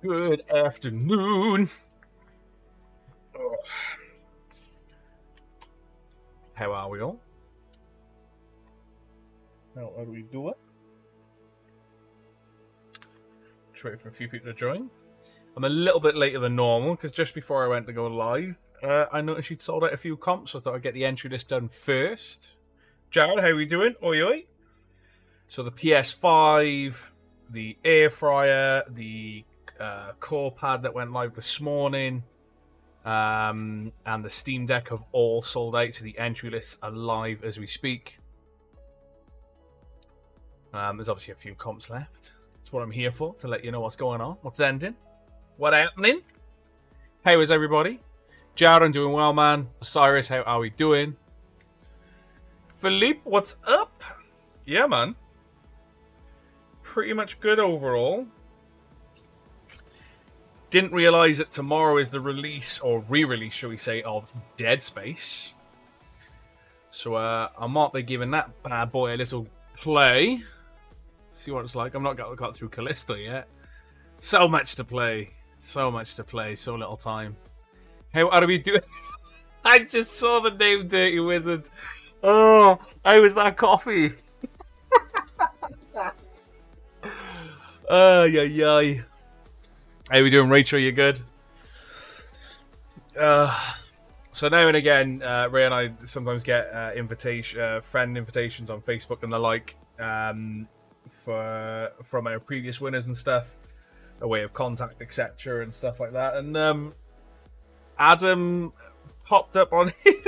Good afternoon. Oh. How are we all? How are we doing? Just waiting for a few people to join. I'm a little bit later than normal because just before I went to go live, I noticed you'd sold out a few comps, so I thought I'd get the entry list done first. Jared, how are we doing? Oi, oi. So the PS5, the air fryer, the core pad that went live this morning, and the Steam Deck have all sold out, so the entry lists are live as we speak. There's obviously a few comps left. That's what I'm here for, to let you know what's going on, what's ending, what's happening. How is everybody? Jared, I'm doing well, man. Cyrus, how are we doing? Philippe, what's up? Yeah, man. Pretty much good overall. Didn't realise that tomorrow is the release, or re-release, shall we say, of Dead Space. So I might be giving that bad boy a little play. See what it's like. I've not got through Callisto yet. So much to play. So much to play. So little time. How are we doing? I just saw the name Dirty Wizard. Oh, how was that coffee? Yay. How we doing, Rachel? You good? So now and again, Ray and I sometimes get friend invitations on Facebook and the like from our previous winners and stuff, a way of contact, etc., and stuff like that. And Adam popped up on his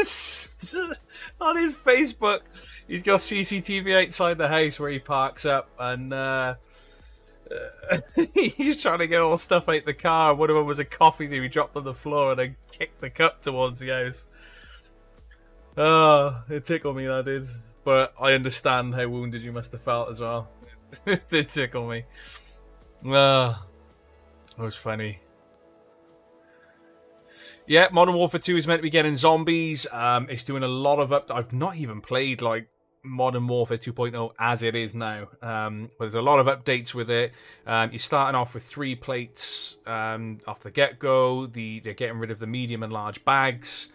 Facebook. He's got CCTV outside the house where he parks up, and he's trying to get all the stuff out the car. One of them was a coffee that he dropped on the floor and then kicked the cup towards the house. Oh, it tickled me, that did. But I understand how wounded you must have felt as well. It did tickle me. Oh, it was funny. Yeah, Modern Warfare 2 is meant to be getting zombies. It's doing a lot of I've not even played like Modern Warfare 2.0 as it is now. But there's a lot of updates with it. You're starting off with 3 plates off the get-go. They're getting rid of the medium and large bags.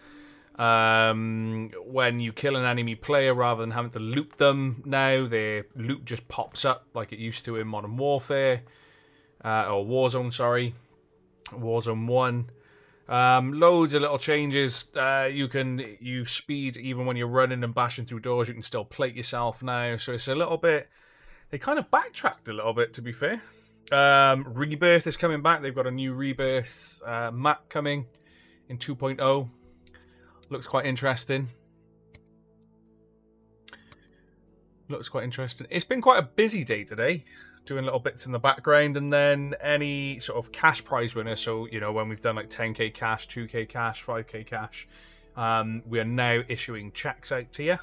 When you kill an enemy player, rather than having to loot them now, their loot just pops up like it used to in Modern Warfare. Or Warzone, sorry. Warzone 1. Loads of little changes. You speed even when you're running and bashing through doors. You can still plate yourself now. So it's a little bit. They kind of backtracked a little bit, to be fair. Rebirth is coming back. They've got a new Rebirth map coming in 2.0. Looks quite interesting. It's been quite a busy day today, doing little bits in the background, and then any sort of cash prize winner. So, you know, when we've done like 10k cash, 2k cash, 5k cash, we are now issuing checks out to you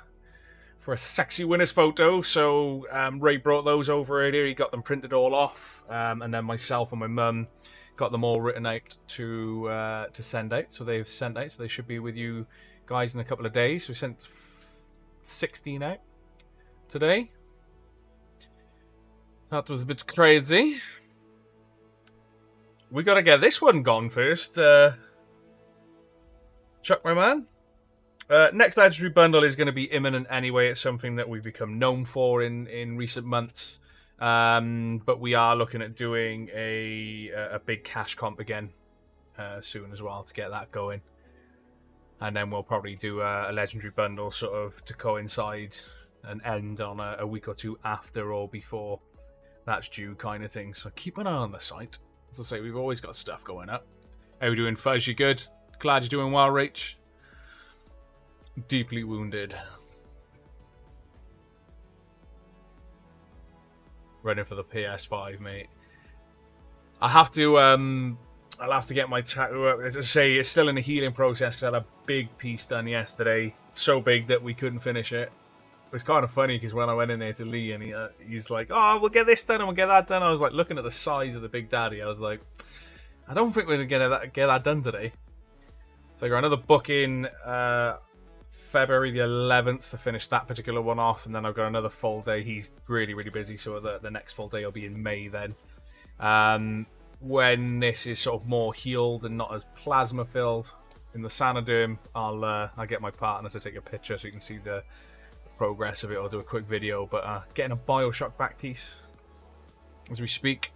for a sexy winner's photo. So Ray brought those over earlier. He got them printed all off, and then myself and my mum got them all written out to send out. So they've sent out. So they should be with you guys in a couple of days. So we sent 16 out today. That was a bit crazy. We gotta get this one gone first. Chuck, my man. Next legendary bundle is going to be imminent anyway. It's something that we've become known for in recent months. But we are looking at doing a big cash comp again soon as well to get that going. And then we'll probably do a legendary bundle sort of to coincide and end on a week or two after or before that's due kind of thing. So keep an eye on the site. As I say, we've always got stuff going up. How you doing, Fuzz? You good? Glad you're doing well, Rach. Deeply wounded. Running for the PS5, mate. I'll have to get my tattoo up. As I say, it's still in the healing process because I had a big piece done yesterday. So big that we couldn't finish it. It's kind of funny because when I went in there to Lee and he's like, "Oh, we'll get this done and we'll get that done." I was like looking at the size of the Big Daddy. I was like, I don't think we're going to get that done today. So I got another book in February the 11th to finish that particular one off. And then I've got another full day. He's really, really busy. So the next full day will be in May then. when this is sort of more healed and not as plasma filled in the Sanoderm, I'll get my partner to take a picture so you can see the progress of it. I'll do a quick video, but getting a Bioshock back piece as we speak.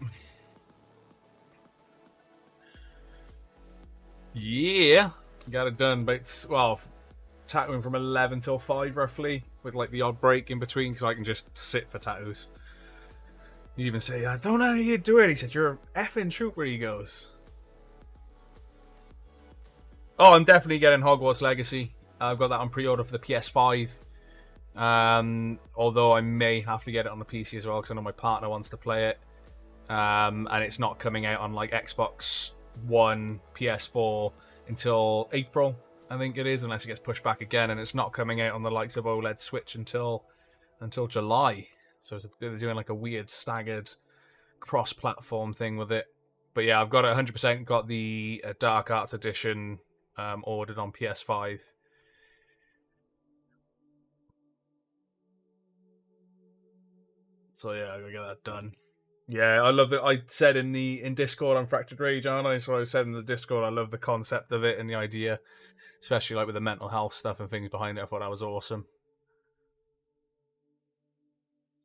Yeah, got it done. But it's, well, tattooing from 11 till 5 roughly, with like the odd break in between because I can just sit for tattoos. You even say, I don't know how you do it. He said, you're a effing trooper, he goes. Oh, I'm definitely getting Hogwarts Legacy. I've got that on pre-order for the PS5. Although I may have to get it on the PC as well because I know my partner wants to play it. And it's not coming out on like Xbox One, PS4 until April, I think it is, unless it gets pushed back again. And it's not coming out on the likes of OLED Switch until July. So they're doing like a weird staggered cross-platform thing with it. But yeah, I've got it 100%. Got the Dark Arts Edition ordered on PS5. So yeah, I gotta get that done. Yeah, I love it. I said in Discord on Fractured Rage, aren't I? So I said in the Discord, I love the concept of it and the idea, especially like with the mental health stuff and things behind it. I thought that was awesome.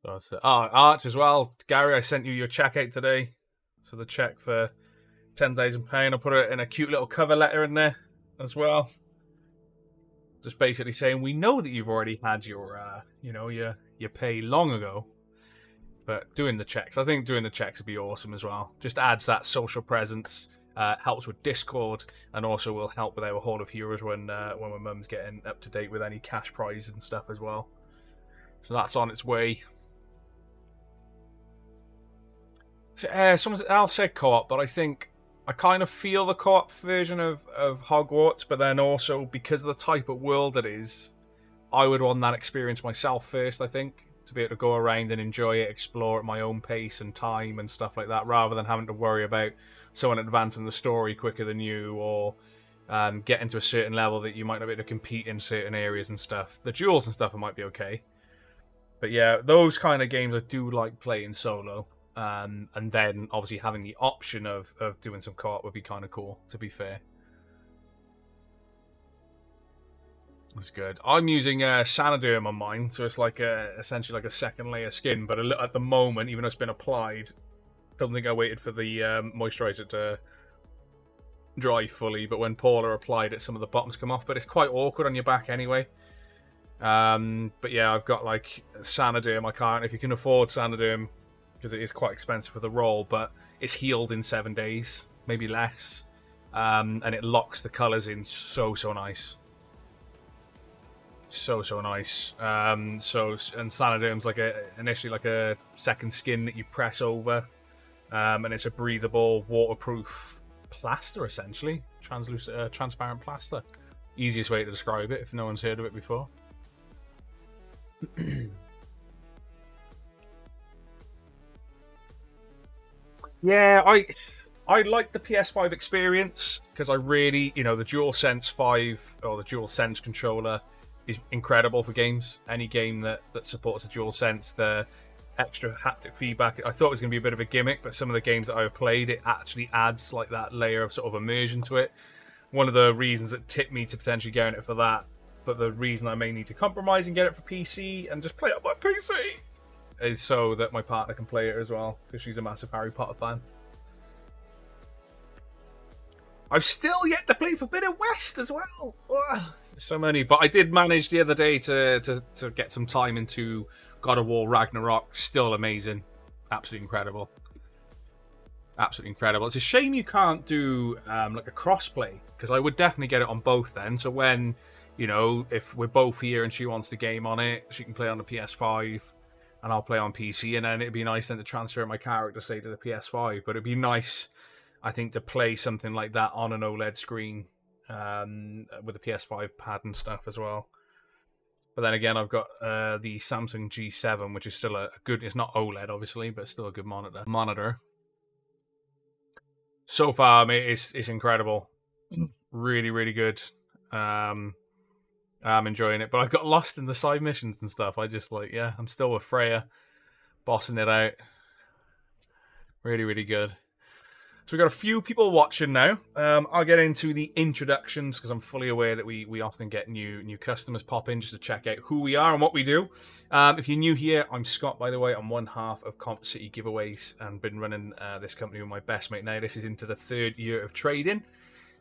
So that's it. Oh, Arch as well. Gary, I sent you your checkout today. So the check for 10 Days in Pain. I put it in a cute little cover letter in there as well. Just basically saying, we know that you've already had your, your pay long ago. But doing the checks, I think doing the checks would be awesome as well. Just adds that social presence, helps with Discord, and also will help with our Hall of Heroes when my mum's getting up to date with any cash prizes and stuff as well. So that's on its way. Someone else said co-op, but I think I kind of feel the co-op version of Hogwarts, but then also because of the type of world it is, I would want that experience myself first, I think, to be able to go around and enjoy it, explore at my own pace and time and stuff like that, rather than having to worry about someone advancing the story quicker than you, or getting to a certain level that you might not be able to compete in certain areas and stuff. The duels and stuff, I might be okay. But yeah, those kind of games I do like playing solo. And then obviously having the option of doing some co-op would be kind of cool, to be fair. That's good. I'm using Sanoderm on mine, so it's like essentially like a second layer skin, but at the moment, even though it's been applied, don't think I waited for the moisturizer to dry fully, but when Paula applied it, some of the bottoms come off, but it's quite awkward on your back anyway. But yeah, I've got like Sanoderm. I can't, if you can afford Sanoderm, because it is quite expensive for the roll, but it's healed in 7 days, maybe less, and it locks the colours in so nice. So nice. And Sanoderm's like initially like a second skin that you press over, and it's a breathable, waterproof plaster essentially, transparent plaster. Easiest way to describe it if no one's heard of it before. Yeah, I like the PS5 experience because I really, the DualSense 5 or the DualSense controller is incredible for games. Any game that supports the DualSense, the extra haptic feedback, I thought it was going to be a bit of a gimmick, but some of the games that I've played, it actually adds like that layer of sort of immersion to it. One of the reasons that tipped me to potentially getting it for that, but the reason I may need to compromise and get it for PC and just play it on my PC is so that my partner can play it as well, because she's a massive Harry Potter fan. I've still yet to play Forbidden West as well. Ugh, so many, but I did manage the other day to get some time into God of War Ragnarok. Still amazing, absolutely incredible, absolutely incredible. It's a shame you can't do like a crossplay, because I would definitely get it on both then. So when if we're both here and she wants the game on it, she can play on the PS5. And I'll play on PC, and then it'd be nice then to transfer my character, say, to the PS5. But it'd be nice, I think, to play something like that on an OLED screen with the PS5 pad and stuff as well. But then again, I've got the Samsung G7, which is still a good... It's not OLED, obviously, but still a good monitor. So far, mate, it's incredible. Really, really good. I'm enjoying it, but I got lost in the side missions and stuff. I'm still with Freya, bossing it out. Really, really good. So we've got a few people watching now. I'll get into the introductions because I'm fully aware that we often get new customers pop in just to check out who we are and what we do. If you're new here, I'm Scott, by the way. I'm one half of Comp City Giveaways and been running this company with my best mate now. This is into the 3rd year of trading.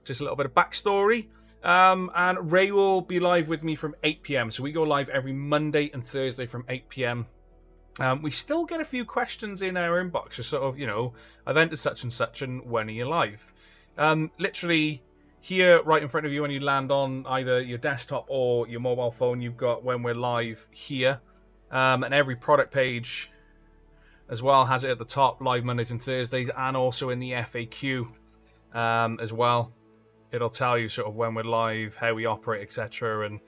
Just a little bit of backstory. And Ray will be live with me from 8 p.m. So we go live every Monday and Thursday from 8 p.m. We still get a few questions in our inbox, just sort of, event is such and such, and when are you live? Literally here, right in front of you, when you land on either your desktop or your mobile phone, you've got when we're live here, and every product page as well has it at the top, live Mondays and Thursdays, and also in the FAQ as well. It'll tell you sort of when we're live, how we operate, etc., and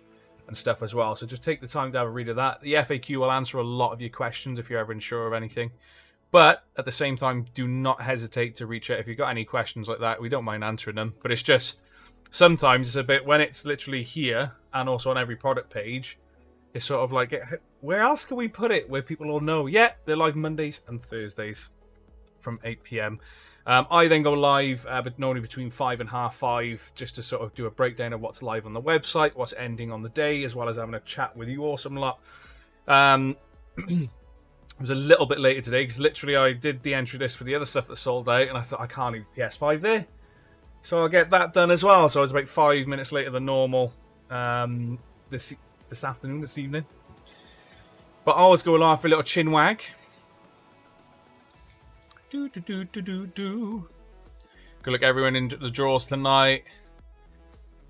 stuff as well. So just take the time to have a read of that. The FAQ will answer a lot of your questions if you're ever unsure of anything. But at the same time, do not hesitate to reach out if you've got any questions like that. We don't mind answering them. But it's just, sometimes it's a bit, when it's literally here and also on every product page, it's sort of like, where else can we put it where people will know? Yeah, they're live Mondays and Thursdays from 8 p.m. I then go live, but normally between 5 and half 5, just to sort of do a breakdown of what's live on the website, what's ending on the day, as well as having a chat with you awesome lot. It was a little bit later today, because literally I did the entry list for the other stuff that sold out, and I thought, I can't leave PS5 there. So I'll get that done as well. So I was about 5 minutes later than normal this afternoon, this evening. But I always go live for a little chin wag. Good luck everyone in the draws tonight.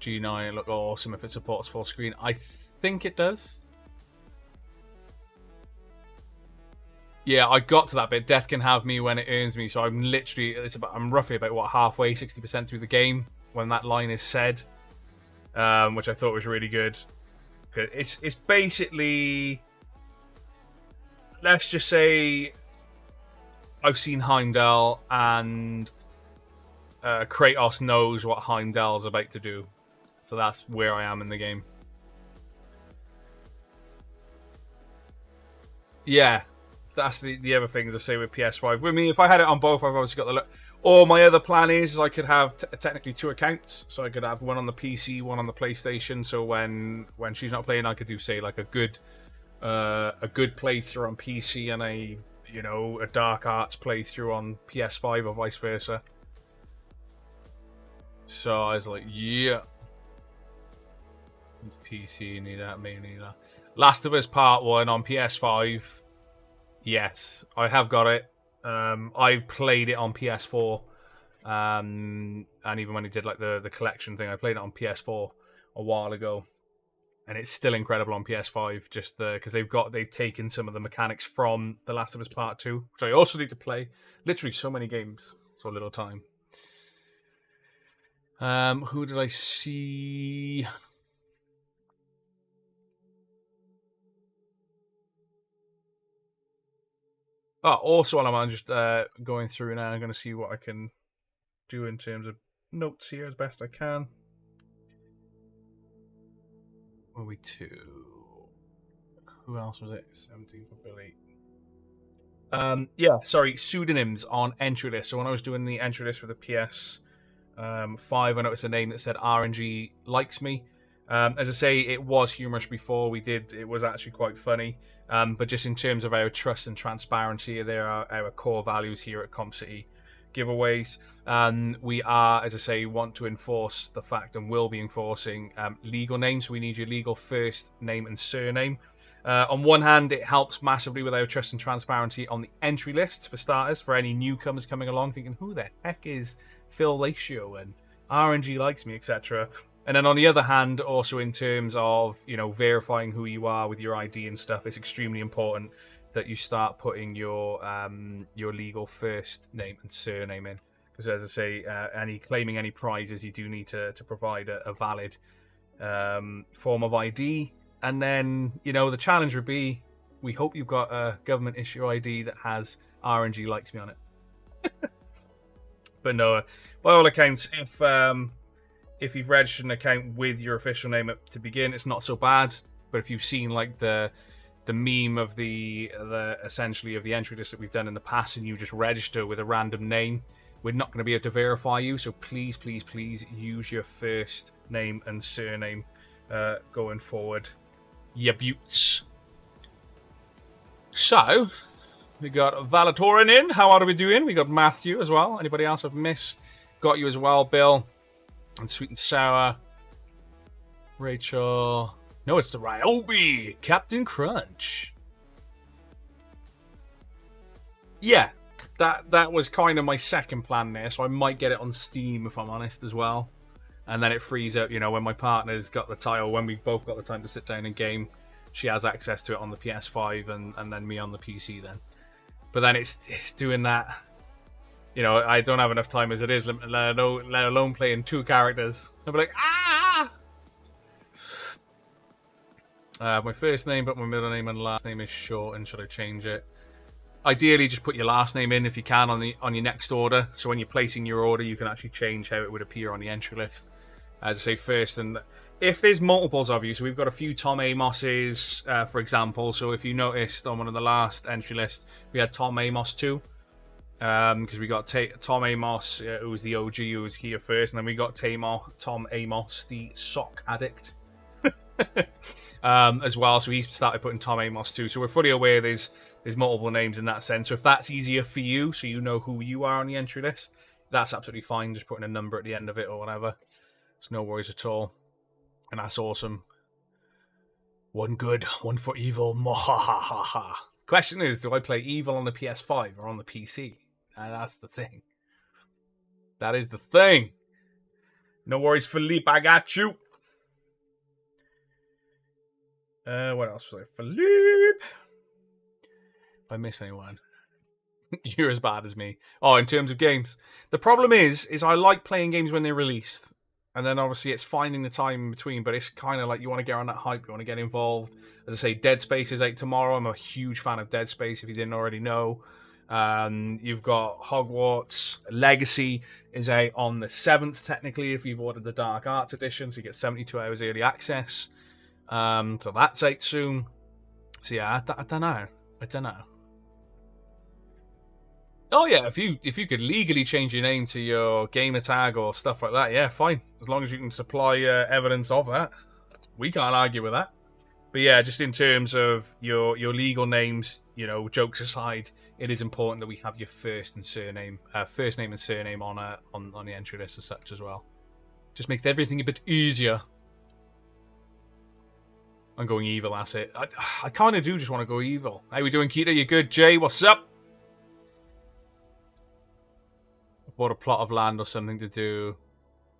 G9 look awesome if it supports full screen. I think it does. Yeah, I got to that bit. Death can have me when it earns me. So I'm literally, I'm roughly about what, halfway, 60% through the game when that line is said, which I thought was really good. It's basically, let's just say, I've seen Heimdall, and Kratos knows what Heimdall's about to do. So that's where I am in the game. Yeah, that's the other things I say with PS5. With me, if I had it on both, I've obviously got the... Or my other plan is I could have technically 2 accounts. So I could have one on the PC, one on the PlayStation. So when she's not playing, I could do, say, like a good playthrough on PC and a Dark Arts playthrough on PS5 or vice versa. So I was like, yeah. PC, need that, me, need that. Last of Us Part 1 on PS5. Yes, I have got it. I've played it on PS4. And even when he did like the collection thing, I played it on PS4 a while ago. And it's still incredible on PS5, just because they've taken some of the mechanics from The Last of Us Part 2, which I also need to play. Literally so many games, so little time. Who did I see? Oh, also while I'm just going through now, I'm going to see what I can do in terms of notes here as best I can. Were we 2? Who else was it? 17 for Billy. Yeah, sorry, pseudonyms on entry list. So when I was doing the entry list for the PS5, I noticed a name that said RNG Likes Me. As I say, it was humorous before. It was actually quite funny. But just in terms of our trust and transparency, there are our core values here at Comp City Giveaways. We are, as I say, want to enforce the fact and will be enforcing legal names. We need your legal first name and surname. On one hand, it helps massively with our trust and transparency on the entry lists, for starters, for any newcomers coming along thinking, who the heck is Phil Lacio and RNG Likes Me, etc. And then on the other hand, also in terms of, verifying who you are with your ID and stuff, it's extremely important that you start putting your legal first name and surname in. Because as I say, claiming any prizes, you do need to provide a valid form of ID. And then, the challenge would be, we hope you've got a government issue ID that has RNG Likes Me on it. But no, by all accounts, if you've registered an account with your official name to begin, it's not so bad. But if you've seen like the meme of the essentially of the entry list that we've done in the past, and you just register with a random name, we're not going to be able to verify you. So please, please, please use your first name and surname going forward. Ya buttes. So, we got Valatorin in. How are we doing? We got Matthew as well. Anybody else I've missed? Got you as well, Bill. And Sweet and Sour. Rachel. No, it's the Ryobi. Captain Crunch. Yeah, that was kind of my second plan there. So I might get it on Steam, if I'm honest, as well. And then it frees up, you know, when my partner's got the title, when we both got the time to sit down and game, she has access to it on the PS5 and then me on the PC then. But then it's doing that. You know, I don't have enough time as it is, let alone playing 2 characters. I'll be like, ah! My first name, but my middle name and last name is short, and should I change it? Ideally, just put your last name in if you can on your next order. So when you're placing your order, you can actually change how it would appear on the entry list. As I say, first, and if there's multiples of you, so we've got a few Tom Amoses, for example. So if you noticed on one of the last entry lists, we had Tom Amos too. Because we got Tom Amos, who was the OG, who was here first, and then we got Tom Amos, the sock addict, as well. So he started putting Tom Amos too. So we're fully aware there's multiple names in that sense. So if that's easier for you, so you know who you are on the entry list, that's absolutely fine. Just putting a number at the end of it or whatever. It's no worries at all. And that's awesome. One good, one for evil. Mwahaha. Question is, do I play Evil on the PS5 or on the PC? And that's the thing. That is the thing. No worries, Philippe. I got you. What else was I? Philippe. If I miss anyone, you're as bad as me. Oh, in terms of games, the problem is I like playing games when they're released, and then obviously it's finding the time in between. But it's kind of like you want to get on that hype, you want to get involved. As I say, Dead Space is out tomorrow. I'm a huge fan of Dead Space. If you didn't already know, you've got Hogwarts Legacy is out on the 7th. Technically, if you've ordered the Dark Arts edition, so you get 72 hours early access. So that's out soon. So yeah, I don't know. Oh yeah, if you could legally change your name to your gamer tag or stuff like that, yeah, fine. As long as you can supply evidence of that, we can't argue with that. But yeah, just in terms of your legal names, you know, jokes aside, it is important that we have your first name and surname on the entry list as such as well. Just makes everything a bit easier. I'm going evil, that's it. I kind of do just want to go evil. How we doing, Keita? You good? Jay, what's up? Bought a plot of land or something to do,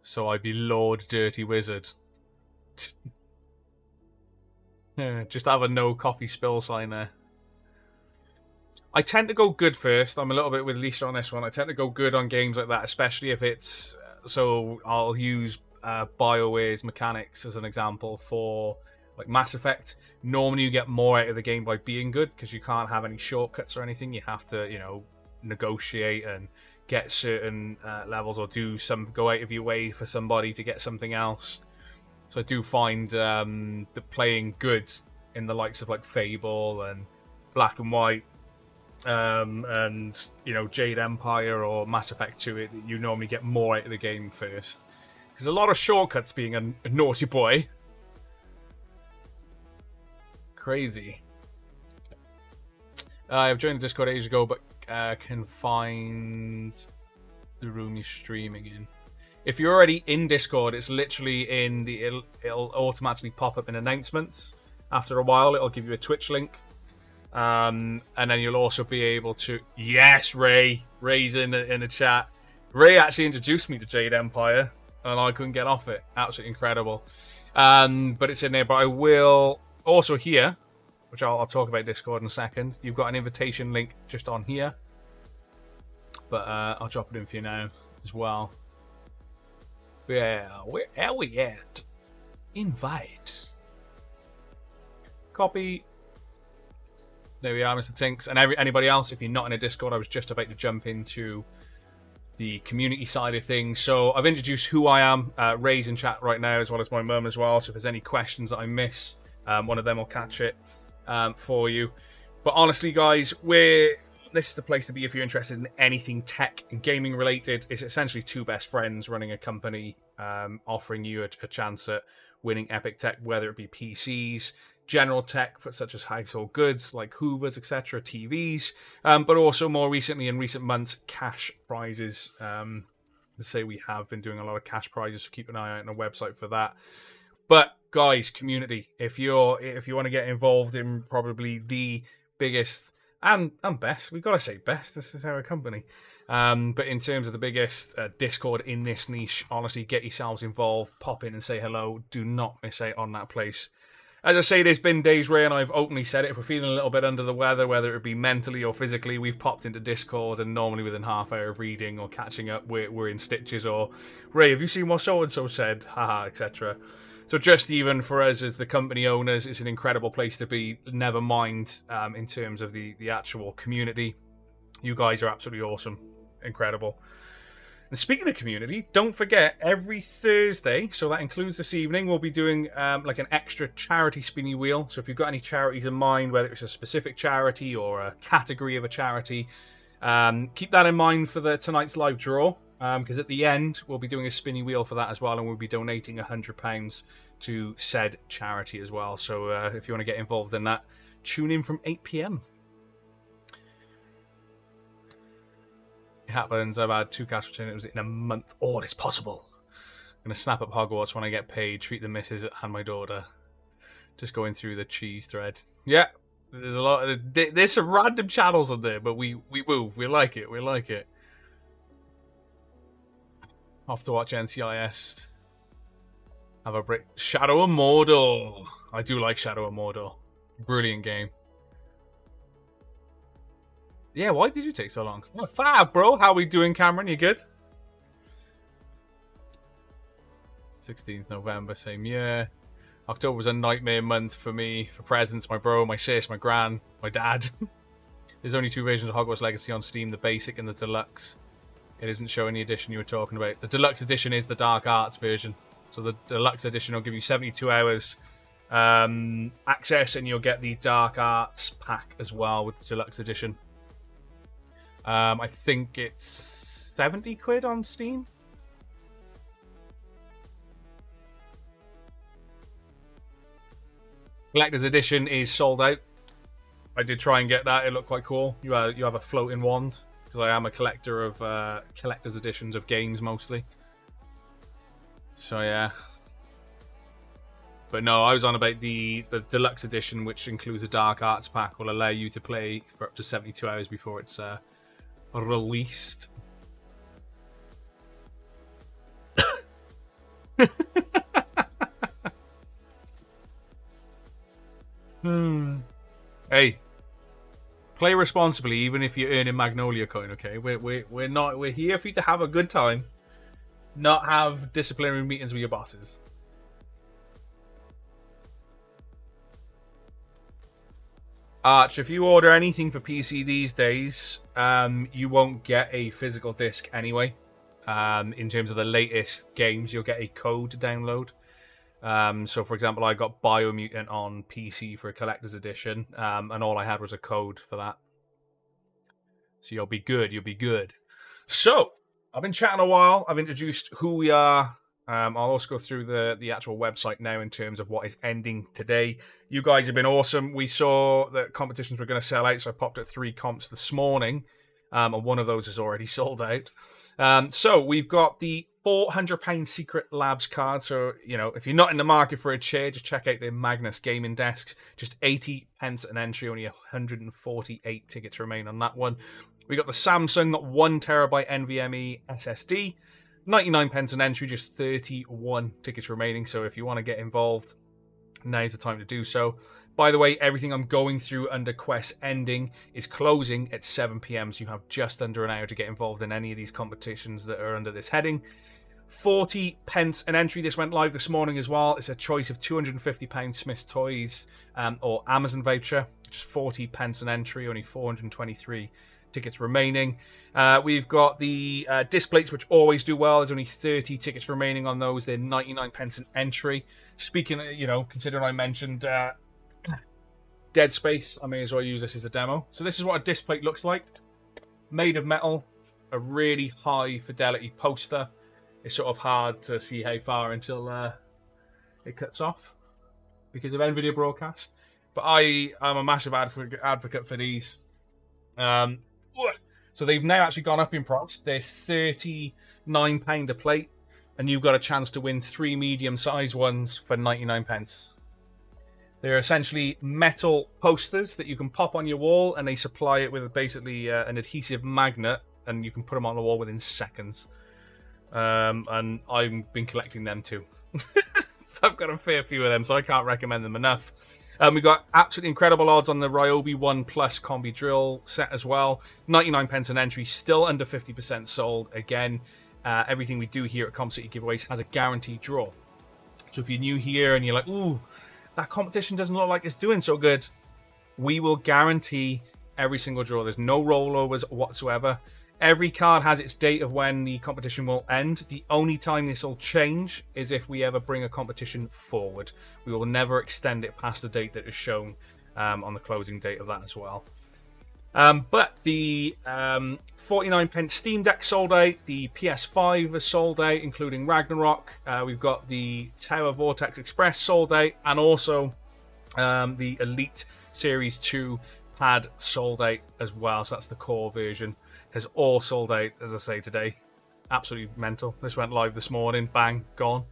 so I be Lord Dirty Wizard. Yeah, just have a no coffee spill sign there. I tend to go good first. I'm a little bit with Lisa on this one. I tend to go good on games like that, especially if it's... So I'll use BioWare's mechanics as an example for like Mass Effect. Normally you get more out of the game by being good, because you can't have any shortcuts or anything. You have to, you know, negotiate and get certain levels, or go out of your way for somebody to get something else. So I do find that playing good in the likes of like Fable and Black and White, and you know, Jade Empire or Mass Effect 2, you normally get more out of the game first. Because a lot of shortcuts, being a naughty boy. Crazy. I've joined the Discord ages ago, but can find the room you're streaming in. If you're already in Discord, it's literally in the... It'll automatically pop up in announcements. After a while, it'll give you a Twitch link. And then you'll also be able to... Yes, Ray! Ray's in the chat. Ray actually introduced me to Jade Empire, and I couldn't get off it. Absolutely incredible. But it's in there. But I will... Also here, which I'll talk about Discord in a second, you've got an invitation link just on here. But I'll drop it in for you now as well. Yeah, where are we at? Invite. Copy. There we are, Mr. Tinks. And anybody else, if you're not in a Discord, I was just about to jump into the community side of things. So I've introduced who I am. Ray's in chat right now, as well as my mum as well. So if there's any questions that I miss, one of them will catch it for you. But honestly, guys, we're this is the place to be if you're interested in anything tech and gaming related. It's essentially two best friends running a company, offering you a chance at winning epic tech, whether it be PCs, general tech such as household goods like Hoovers, etc., TVs, but also more recently in recent months, cash prizes. Let's say we have been doing a lot of cash prizes, so keep an eye out on the website for that. But guys, community, if you want to get involved in probably the biggest and best, we've got to say best, this is our company, but in terms of the biggest Discord in this niche, honestly, get yourselves involved, pop in and say hello. Do not miss out on that place. As I say, there's been days, Ray, and I've openly said it, if we're feeling a little bit under the weather, whether it be mentally or physically, we've popped into Discord, and normally within half hour of reading or catching up, we're in stitches, or, Ray, have you seen what so-and-so said? Haha, etc. So just even for us as the company owners, it's an incredible place to be, never mind in terms of the actual community. You guys are absolutely awesome. Incredible. And speaking of community, don't forget, every Thursday, so that includes this evening, we'll be doing like an extra charity spinny wheel. So if you've got any charities in mind, whether it's a specific charity or a category of a charity, keep that in mind for tonight's live draw. Because at the end, we'll be doing a spinny wheel for that as well, and we'll be donating £100 to said charity as well. So if you want to get involved in that, tune in from 8 p.m. It happens. I've had 2 cash returns in a month. Oh, it's possible. I'm going to snap up Hogwarts when I get paid, treat the missus and my daughter. Just going through the cheese thread. Yeah, there's a lot of... There's some random channels on there, but we move. We like it. We like it. Off to watch NCIS. Have a break. Shadow of Mordor. I do like Shadow of Mordor. Brilliant game. Yeah, why did you take so long? Oh, fab, bro. How we doing, Cameron? You good? 16th November, same year. October was a nightmare month for me. For presents, my bro, my sis, my gran, my dad. There's only 2 versions of Hogwarts Legacy on Steam, the basic and the deluxe. It isn't showing the edition you were talking about. The deluxe edition is the Dark Arts version. So the deluxe edition will give you 72 hours access, and you'll get the Dark Arts pack as well with the deluxe edition. I think it's 70 quid on Steam. Collector's edition is sold out. I did try and get that. It looked quite cool. You have a floating wand, because I am a collector of collector's editions of games mostly. So yeah. But no, I was on about the deluxe edition, which includes the Dark Arts pack, will allow you to play for up to 72 hours before it's released. Hey, play responsibly, even if you're earning Magnolia coin. Okay, we're here for you to have a good time, not have disciplinary meetings with your bosses. Arch, if you order anything for PC these days, you won't get a physical disc anyway. In terms of the latest games, you'll get a code to download. So, for example, I got Biomutant on PC for a collector's edition, and all I had was a code for that. So you'll be good. You'll be good. So, I've been chatting a while. I've introduced who we are. I'll also go through the actual website now in terms of what is ending today. You guys have been awesome. We saw that competitions were going to sell out, so I popped at 3 comps this morning, and one of those is already sold out. So we've got the £400 Secret Labs card. So, you know, if you're not in the market for a chair, just check out their Magnus gaming desks. Just 80 pence an entry, only 148 tickets remain on that one. We got the Samsung 1TB NVMe SSD. 99 pence an entry, just 31 tickets remaining. So if you want to get involved, now's the time to do so. By the way, everything I'm going through under Quest Ending is closing at 7 p.m. So you have just under an hour to get involved in any of these competitions that are under this heading. 40 pence an entry. This went live this morning as well. It's a choice of £250 Smith's Toys or Amazon voucher, which is 40 pence an entry, only 423 tickets remaining. We've got the disc plates, which always do well. There's only 30 tickets remaining on those. They're 99 pence an entry. Speaking of, you know, considering I mentioned Dead Space. I may as well use this as a demo. So this is what a disc plate looks like. Made of metal, a really high fidelity poster. It's sort of hard to see how far until it cuts off because of NVIDIA broadcast. But I'm a massive advocate for these. So they've now actually gone up in price. They're £39 a plate, and you've got a chance to win 3 medium-sized ones for 99p. They're essentially metal posters that you can pop on your wall, and they supply it with basically an adhesive magnet, and you can put them on the wall within seconds. And I've been collecting them too. So I've got a fair few of them, so I can't recommend them enough. We've got absolutely incredible odds on the Ryobi 1 Plus Combi Drill set as well. 99p an entry, still under 50% sold. Again, everything we do here at Comp City Giveaways has a guaranteed draw. So if you're new here and you're like, ooh, that competition doesn't look like it's doing so good, we will guarantee every single draw. There's no rollovers whatsoever. Every card has its date of when the competition will end. The only time this will change is if we ever bring a competition forward. We will never extend it past the date that is shown on the closing date of that as well. But the 49p Steam Deck sold out. The PS5 is sold out, including Ragnarok. We've got the Tower Vortex Express sold out, and also the Elite Series 2 pad sold out as well. So that's the core version. Has all sold out, as I say, today. Absolutely mental. This went live this morning. Bang, gone.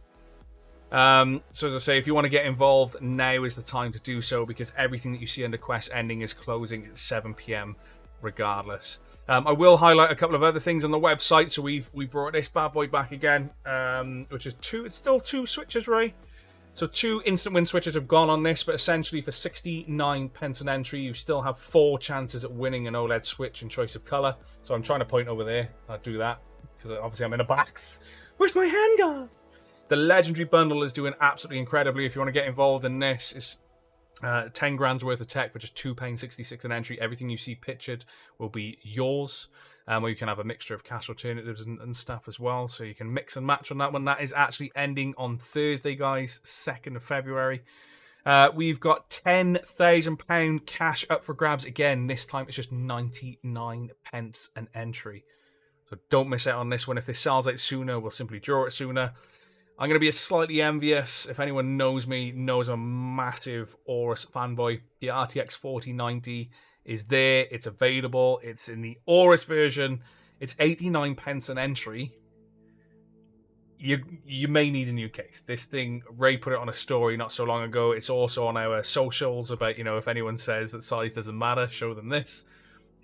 So as I say, if you want to get involved, now is the time to do so, because everything that you see under Quest Ending is closing at 7 p.m. regardless. I will highlight a couple of other things on the website. So we brought this bad boy back again, which is it's still 2 switches, Ray. So 2 instant win switches have gone on this, but essentially for 69p an entry, you still have 4 chances at winning an OLED Switch in choice of color. So I'm trying to point over there. I'll do that because obviously I'm in a box. Where's my handgun? The Legendary Bundle is doing absolutely incredibly. If you want to get involved in this, it's 10 grand's worth of tech for just £2.66 an entry. Everything you see pictured will be yours. Or you can have a mixture of cash alternatives and stuff as well. So you can mix and match on that one. That is actually ending on Thursday, guys, 2nd of February. We've got £10,000 cash up for grabs again. This time it's just 99p an entry. So don't miss out on this one. If this sells out sooner, we'll simply draw it sooner. I'm going to be slightly envious. If anyone knows me, knows I'm a massive Aorus fanboy. The RTX 4090 is there. It's available. It's in the Aorus version. It's 89p an entry. You may need a new case. This thing, Ray put it on a story not so long ago. It's also on our socials about, if anyone says that size doesn't matter, show them this.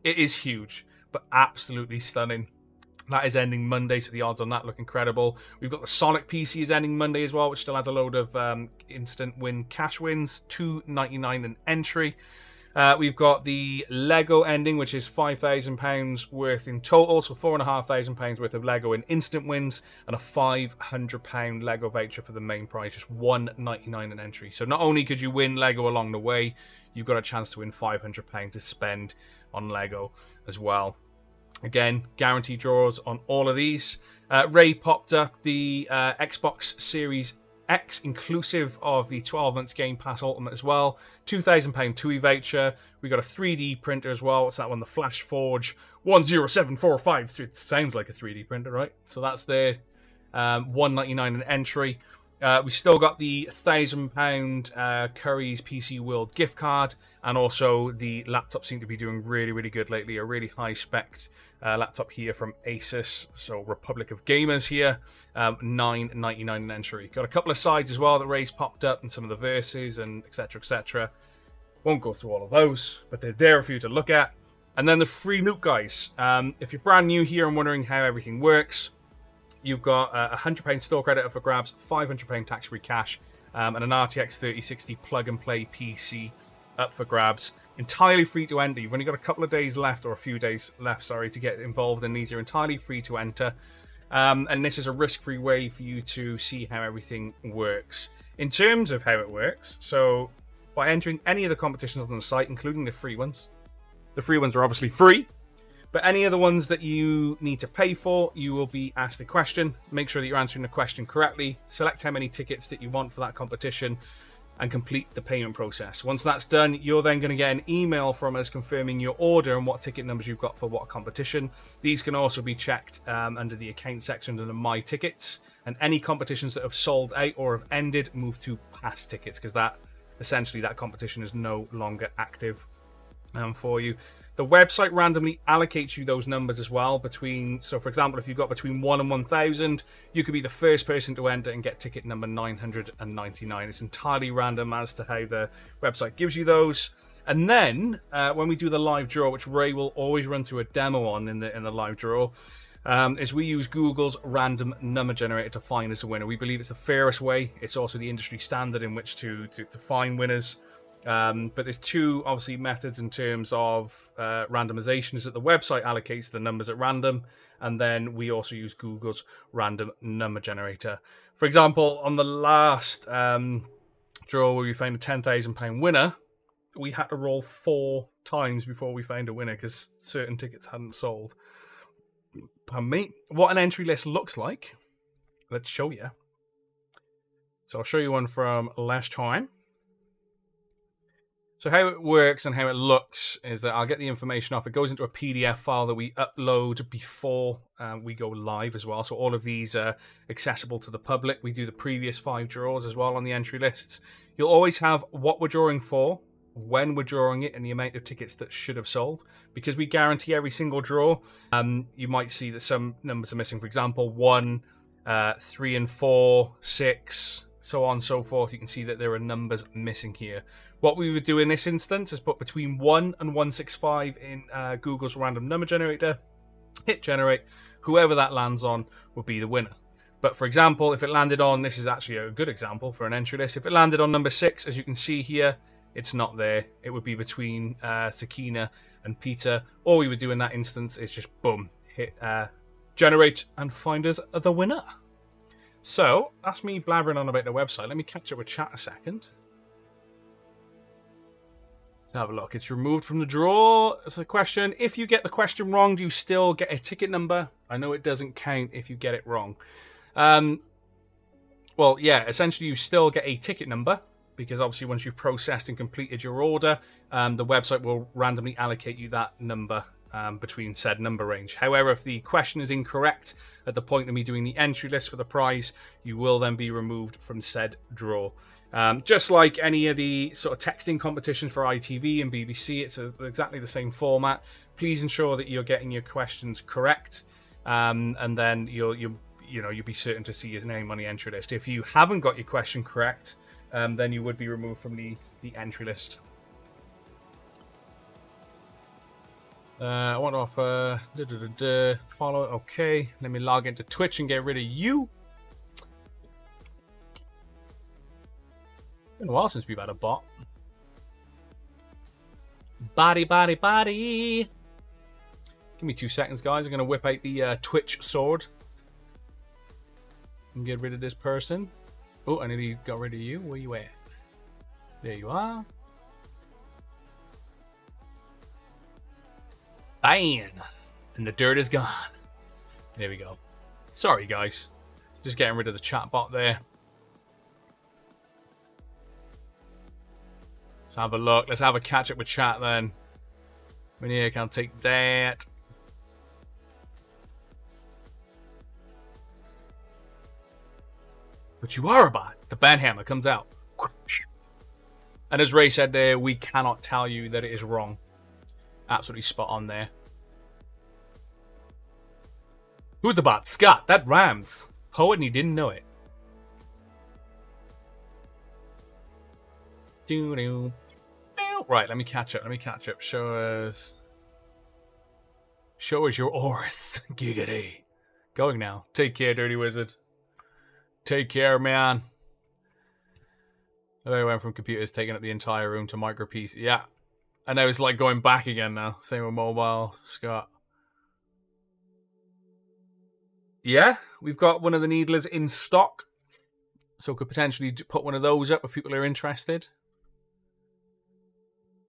It is huge, but absolutely stunning. That is ending Monday, so the odds on that look incredible. We've got the Sonic PC is ending Monday as well, which still has a load of instant win cash wins, £2.99 an entry. We've got the Lego ending, which is £5,000 worth in total, so £4,500 worth of Lego in instant wins, and a £500 Lego voucher for the main prize, just £1.99 an entry. So not only could you win Lego along the way, you've got a chance to win £500 to spend on Lego as well. Again, guaranteed draws on all of these. Ray popped up the Xbox Series X, inclusive of the 12 months Game Pass Ultimate as well. £2,000 TUI voucher. We got a 3D printer as well. What's that one? The Flash Forge 10745. It sounds like a 3D printer, right? So that's there. £1.99 an entry. We still got the £1,000 Curry's PC World gift card, and also the laptops seem to be doing really, really good lately. A really high spec laptop here from Asus, so Republic of Gamers here, £9.99 an entry. Got a couple of sides as well that Ray's popped up, and some of the verses and etc. etc. Won't go through all of those, but they're there for you to look at. And then the free loot, guys. If you're brand new here and wondering how everything works, you've got a £100 store credit up for grabs, £500 tax-free cash, and an RTX 3060 plug-and-play PC up for grabs. Entirely free to enter. You've only got a couple of days left, or a few days left, sorry, to get involved in these. Are entirely free to enter. And this is a risk-free way for you to see how everything works. In terms of how it works, so by entering any of the competitions on the site, including the free ones are obviously free. But any of the ones that you need to pay for, you will be asked a question. Make sure that you're answering the question correctly. Select how many tickets that you want for that competition. and complete the payment process. Once that's done, you're then going to get an email from us confirming your order and what ticket numbers you've got for what competition. These can also be checked under the account section under My Tickets, and any competitions that have sold out or have ended move to past tickets, because that essentially that competition is no longer active for you. The website randomly allocates you those numbers as well between, so for example, if you've got between 1 and 1,000, you could be the first person to enter and get ticket number 999. It's entirely random as to how the website gives you those. And then when we do the live draw, which Ray will always run through a demo on in the live draw, is we use Google's random number generator to find us a winner. We believe it's the fairest way. It's also the industry standard in which to find winners. But there's two, obviously, methods in terms of randomization. Is that the website allocates the numbers at random, and then we also use Google's random number generator. For example, on the last draw where we found a £10,000 winner, we had to roll 4 times before we found a winner because certain tickets hadn't sold. Pardon me. What an entry list looks like, let's show you. So I'll show you one from last time. So how it works and how it looks is that I'll get the information off. It goes into a PDF file that we upload before we go live as well. So all of these are accessible to the public. We do the previous 5 draws as well on the entry lists. You'll always have what we're drawing for, when we're drawing it, and the amount of tickets that should have sold. Because we guarantee every single draw, you might see that some numbers are missing. For example, 1, 3 and 4, 6, so on and so forth. You can see that there are numbers missing here. What we would do in this instance is put between 1 and 165 in Google's random number generator, hit generate. Whoever that lands on will be the winner. But for example, if it landed on, this is actually a good example for an entry list, if it landed on number 6, as you can see here, it's not there. It would be between Sakina and Peter. All we would do in that instance is just boom, hit generate and find us the winner. So that's me blabbering on about the website. Let me catch up with chat a second. Let's have a look. It's removed from the draw. It's a question. If you get the question wrong, do you still get a ticket number? I know it doesn't count if you get it wrong. Well, yeah, essentially you still get a ticket number because obviously once you've processed and completed your order, the website will randomly allocate you that number between said number range. However, if the question is incorrect at the point of me doing the entry list for the prize, you will then be removed from said draw. Just like any of the sort of texting competitions for ITV and BBC, it's exactly the same format. Please ensure that you're getting your questions correct, and then you'll be certain to see his name on the entry list. If you haven't got your question correct, then you would be removed from the entry list. I want to offer follow. Okay, let me log into Twitch and get rid of you. Been a while since we've had a bot. Body. Give me 2 seconds, guys. I'm going to whip out the Twitch sword and get rid of this person. Oh, I nearly got rid of you. Where you at? There you are. Bang! And the dirt is gone. There we go. Sorry, guys. Just getting rid of the chat bot there. Let's have a look. Let's have a catch up with chat then. Mania can't take that. But you are a bot. The banhammer comes out. And as Ray said there, we cannot tell you that it is wrong. Absolutely spot on there. Who's the bot? Scott. That rhymes. Poet and he didn't know it. Right, let me catch up. Show us your auras. Giggity. Going now. Take care, Dirty Wizard. Take care, man. I went from computers taking up the entire room to micro PC. Yeah. And now it's like going back again now. Same with mobile, Scott. Yeah, we've got one of the Needlers in stock. So could potentially put one of those up if people are interested.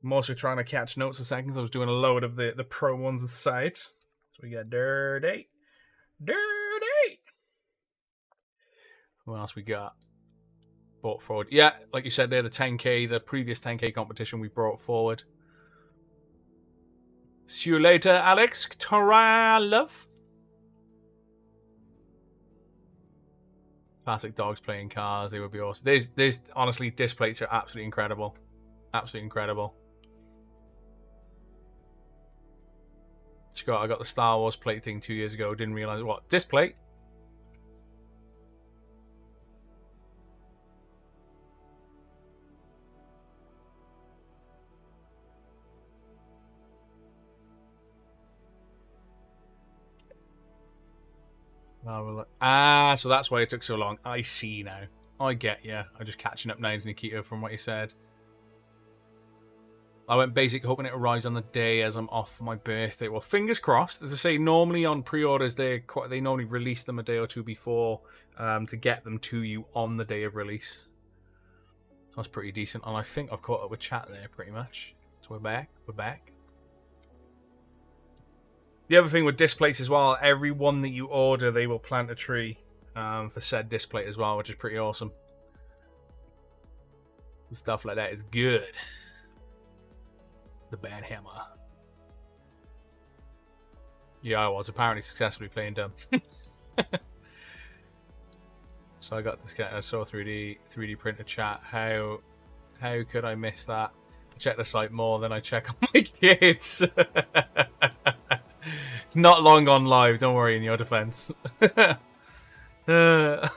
I'm also trying to catch notes a second. I was doing a load of the pro ones aside. So we got Dirty. What else we got? brought forward. Yeah, like you said there, the 10k, the previous 10k competition we brought forward. See you later, Alex Toralov. Classic dogs playing cars, they would be awesome. There's honestly, disc plates are absolutely incredible. Absolutely incredible. Scott, I got the Star Wars plate thing 2 years ago. Didn't realize what disc plate. So that's why it took so long. I see now. I get you. I'm just catching up now, Nikito, from what you said. I went basic, hoping it arrives on the day as I'm off for my birthday. Well, fingers crossed. As I say, normally on pre-orders, they normally release them a day or two before to get them to you on the day of release. So that's pretty decent. And I think I've caught up with chat there pretty much. So we're back. We're back. The other thing with disc plates as well, every one that you order, they will plant a tree for said disc plate as well, which is pretty awesome. Stuff like that is good. The bad hammer. Yeah, I was apparently successfully playing dumb. So I got this. I saw 3D printer chat. How could I miss that? I check the site more than I check on my kids. It's not long on live. Don't worry. In your defense. That's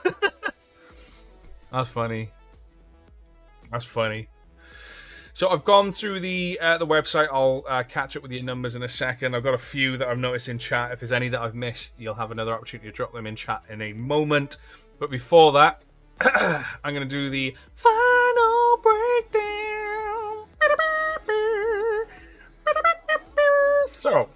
funny. That's funny. So I've gone through the website. I'll catch up with your numbers in a second. I've got a few that I've noticed in chat. If there's any that I've missed, you'll have another opportunity to drop them in chat in a moment. But before that, I'm going to do the final breakdown. So,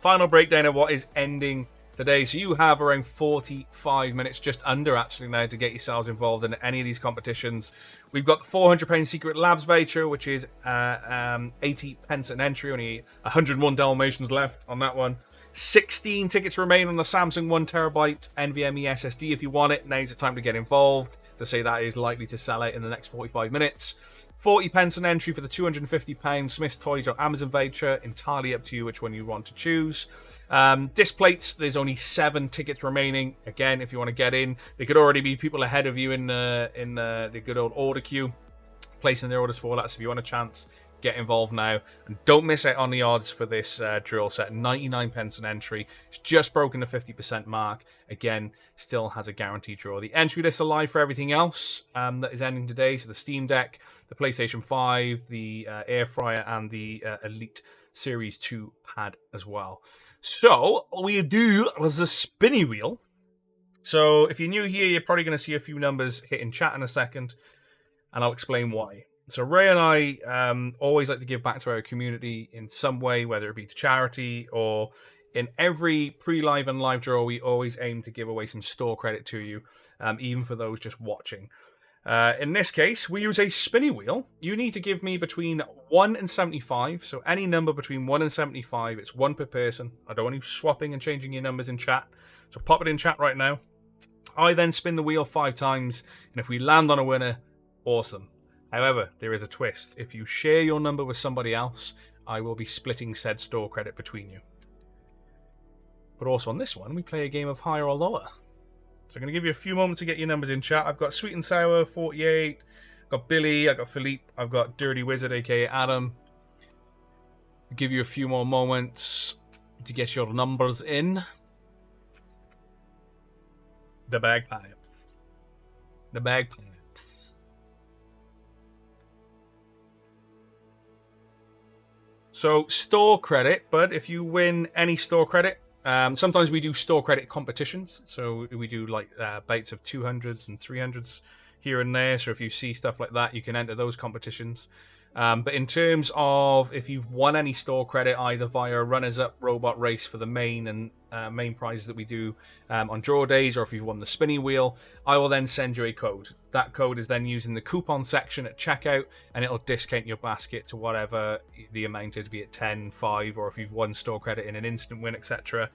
final breakdown of what is ending today. So you have around 45 minutes, just under actually now, to get yourselves involved in any of these competitions. We've got the £400 Secret Labs voucher, which is 80 pence an entry, only 101 Dalmatians left on that one. 16 tickets remain on the Samsung 1TB NVMe SSD. If you want it, now's the time to get involved. To say that is likely to sell out in the next 45 minutes. 40 pence an entry for the £250 Smith's Toys or Amazon voucher. Entirely up to you which one you want to choose. Disc plates, there's only 7 tickets remaining. Again, if you want to get in, there could already be people ahead of you in the good old order queue, placing their orders for that. So if you want a chance, get involved now. And don't miss out on the odds for this drill set. 99 pence an entry. It's just broken the 50% mark. Again, still has a guaranteed draw. The entry lists are live for everything else that is ending today. So the Steam Deck, the PlayStation 5, the Air Fryer, and the Elite Series 2 pad as well. So all we do is a spinny wheel. So if you're new here, you're probably going to see a few numbers hit in chat in a second, and I'll explain why. So Ray and I always like to give back to our community in some way, whether it be to charity or in every pre-live and live draw, we always aim to give away some store credit to you, even for those just watching. In this case, we use a spinny wheel. You need to give me between 1 and 75. So any number between 1 and 75, it's 1 per person. I don't want you swapping and changing your numbers in chat. So pop it in chat right now. I then spin the wheel 5 times, and if we land on a winner, awesome. However, there is a twist. If you share your number with somebody else, I will be splitting said store credit between you. But also on this one, we play a game of higher or lower. So I'm going to give you a few moments to get your numbers in chat. I've got Sweet and Sour, 48. I've got Billy, I've got Philippe, I've got Dirty Wizard, aka Adam. I'll give you a few more moments to get your numbers in. The bagpipes. The bagpipes. So, store credit, but if you win any store credit, sometimes we do store credit competitions. So we do like baits of 200s and 300s here and there. So if you see stuff like that, you can enter those competitions. But in terms of if you've won any store credit, either via runners-up robot race for the main and main prizes that we do on draw days, or if you've won the spinning wheel, I will then send you a code. That code is then used in the coupon section at checkout, and it'll discount your basket to whatever the amount is, be it 10, 5, or if you've won store credit in an instant win, etc.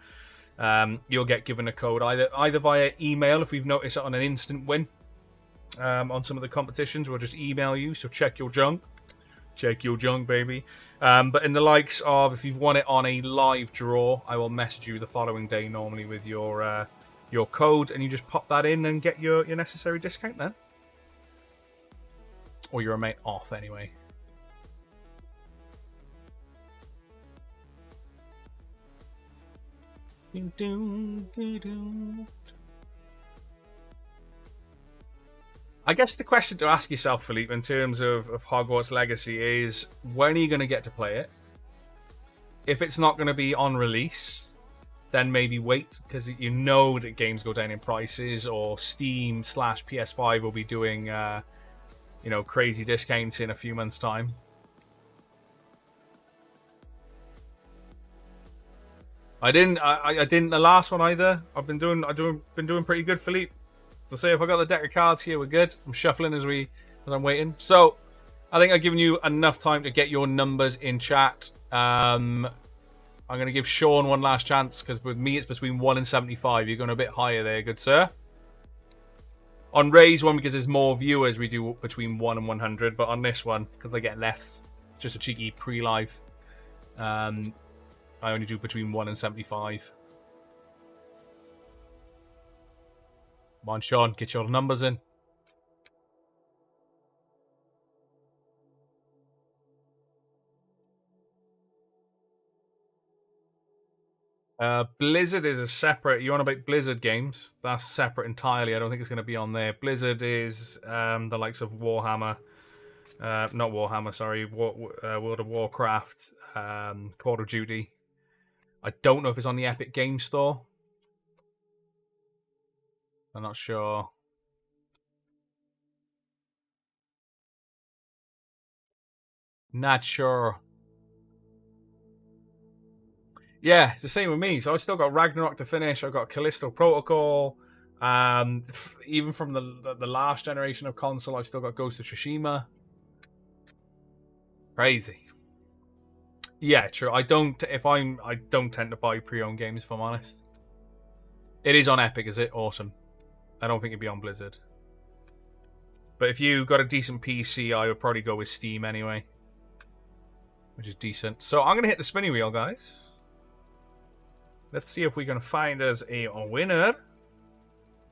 You'll get given a code either via email if we've noticed it on an instant win, on some of the competitions. We'll just email you, so check your junk. Check your junk, baby. But in the likes of, if you've won it on a live draw, I will message you the following day normally with your code, and you just pop that in and get your necessary discount then. Or your mate off, anyway. I guess the question to ask yourself, Philippe, in terms of Hogwarts Legacy is, when are you going to get to play it? If it's not going to be on release, then maybe wait, because you know that games go down in prices, or Steam/PS5 will be doing, crazy discounts in a few months' time. I didn't the last one either. I've been doing pretty good, Philippe. To say if I got the deck of cards here, we're good. I'm shuffling as I'm waiting. So I think I've given you enough time to get your numbers in chat. I'm going to give Sean one last chance, because with me it's between 1 and 75. You're going a bit higher there, good sir. On Ray's one, because there's more viewers, we do between 1 and 100. But on this one, because I get less, just a cheeky pre-live, I only do between 1 and 75. Come on, Sean, get your numbers in. Blizzard is a separate... You want about Blizzard games? That's separate entirely. I don't think it's going to be on there. Blizzard is the likes of Warhammer. Not Warhammer, sorry. World of Warcraft. Call of Duty. I don't know if it's on the Epic Game Store. I'm not sure. Not sure. Yeah, it's the same with me. So I've still got Ragnarok to finish. I've got Callisto Protocol. Even from the last generation of console, I've still got Ghost of Tsushima. Crazy. Yeah, true. I don't tend to buy pre-owned games, if I'm honest. It is on Epic, is it? Awesome. I don't think it'd be on Blizzard. But if you got a decent PC, I would probably go with Steam anyway. Which is decent. So I'm going to hit the spinning wheel, guys. Let's see if we can find us a winner.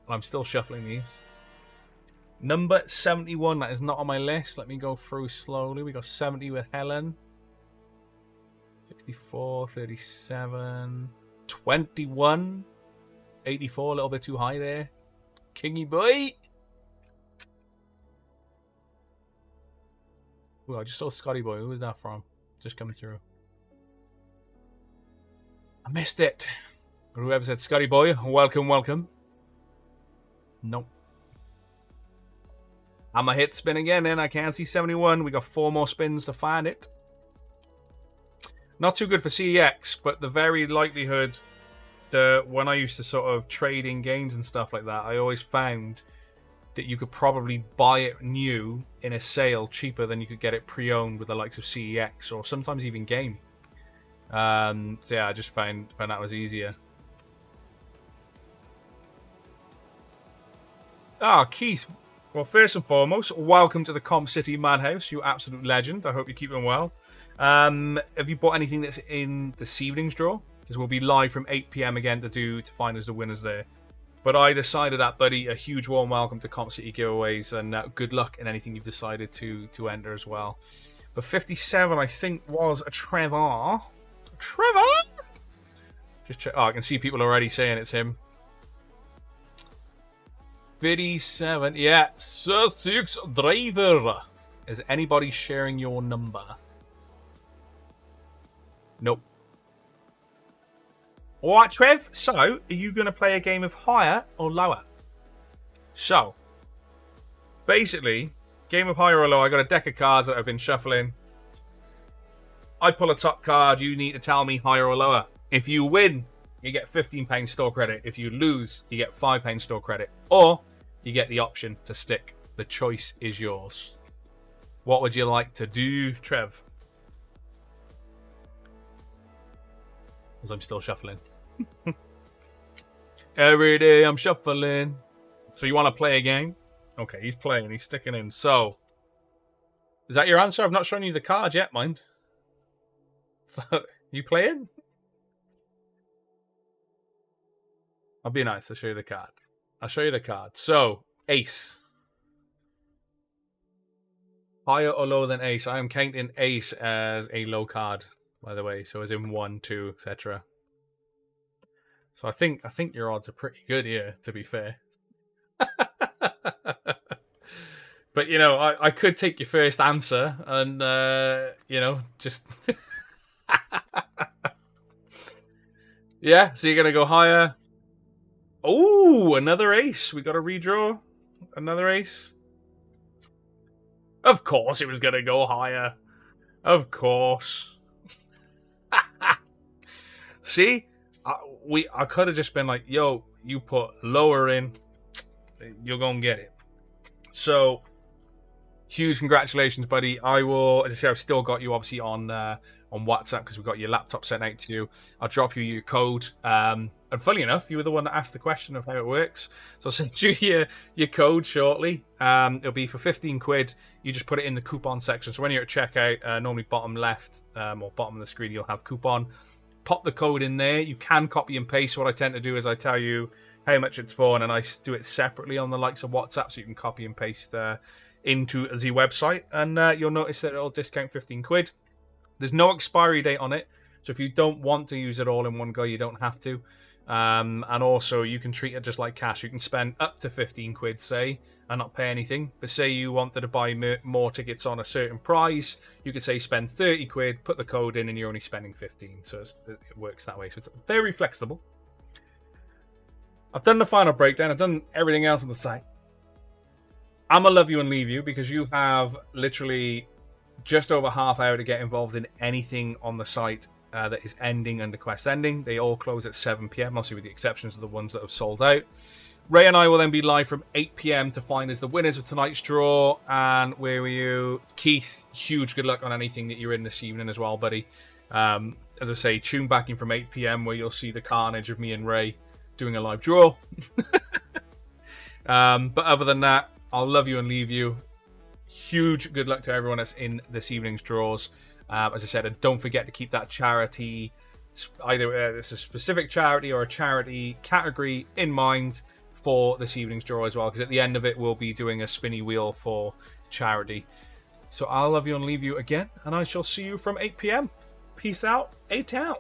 I'm still shuffling these. Number 71, that is not on my list. Let me go through slowly. We got 70 with Helen. 64, 37, 21, 84, a little bit too high there. Kingy boy. Ooh, I just saw Scotty Boy. Who was that from? Just coming through. I missed it. But whoever said Scotty Boy, welcome, welcome. Nope. I'm going to hit spin again, and I can't see 71. We got 4 more spins to find it. Not too good for CEX, but the very likelihood that when I used to sort of trade in games and stuff like that, I always found that you could probably buy it new in a sale cheaper than you could get it pre-owned with the likes of CEX or sometimes even Game. So yeah, I just found that was easier. Keith. Well, first and foremost, welcome to the Comp City Madhouse, you absolute legend. I hope you're keeping well. Have you bought anything that's in this evening's draw? Because we'll be live from 8 PM again to find us the winners there. But either side of that, buddy, a huge warm welcome to Comp City Giveaways, and good luck in anything you've decided to enter as well. But 57, I think, was a Trevor. Trevor? Just check. Oh, I can see people already saying it's him. 57, yeah, Sir Six Driver. Is anybody sharing your number? Nope. Alright, Trev, so are you going to play a game of higher or lower? So, basically, game of higher or lower, I got a deck of cards that I've been shuffling. I pull a top card, you need to tell me higher or lower. If you win, you get £15 store credit. If you lose, you get £5 store credit. Or, you get the option to stick. The choice is yours. What would you like to do, Trev? As I'm still shuffling. Every day I'm shuffling. So you want to play a game? Okay, he's playing. He's sticking in. So, is that your answer? I've not shown you the card yet, mind. So, you playing? I'll be nice. I'll show you the card. I'll show you the card. So, ace. Higher or lower than ace? I am counting ace as a low card, by the way. So as in 1, 2, etc. So I think your odds are pretty good here, to be fair. But, you know, I could take your first answer and, you know, just... Yeah, so you're going to go higher. Oh, another ace. We got a redraw. Another ace. Of course it was going to go higher. Of course. See? I could have just been like, yo, you put lower in. You're going to get it. So, huge congratulations, buddy. I will, as I say, I've still got you obviously on WhatsApp because we've got your laptop sent out to you. I'll drop you your code. And funny enough, you were the one that asked the question of how it works. So I'll send you your code shortly. It'll be for 15 quid. You just put it in the coupon section. So when you're at checkout, normally bottom left or bottom of the screen, you'll have coupon. Pop the code in there. You can copy and paste. What I tend to do is I tell you how much it's for, and then I do it separately on the likes of WhatsApp, so you can copy and paste into the website, and you'll notice that it'll discount 15 quid. There's no expiry date on it, so if you don't want to use it all in one go, you don't have to. And also, you can treat it just like cash. You can spend up to 15 quid, say, and not pay anything. But say you wanted to buy more tickets on a certain price, you could say spend 30 quid, put the code in, and you're only spending 15. So it works that way. So it's very flexible. I've done the final breakdown. I've done everything else on the site. I'm going to love you and leave you because you have literally just over half hour to get involved in anything on the site that is ending under quest ending. They all close at 7 p.m, obviously with the exceptions of the ones that have sold out. Ray and I will then be live from 8 p.m. to find us the winners of tonight's draw. And where were you? Keith, huge good luck on anything that you're in this evening as well, buddy. As I say, tune back in from 8 p.m. where you'll see the carnage of me and Ray doing a live draw. But other than that, I'll love you and leave you. Huge good luck to everyone that's in this evening's draws. As I said, and don't forget to keep that charity, either it's a specific charity or a charity category in mind for this evening's draw as well, because at the end of it, we'll be doing a spinny wheel for charity. So I'll love you and leave you again, and I shall see you from 8 p.m. Peace out, A-Town.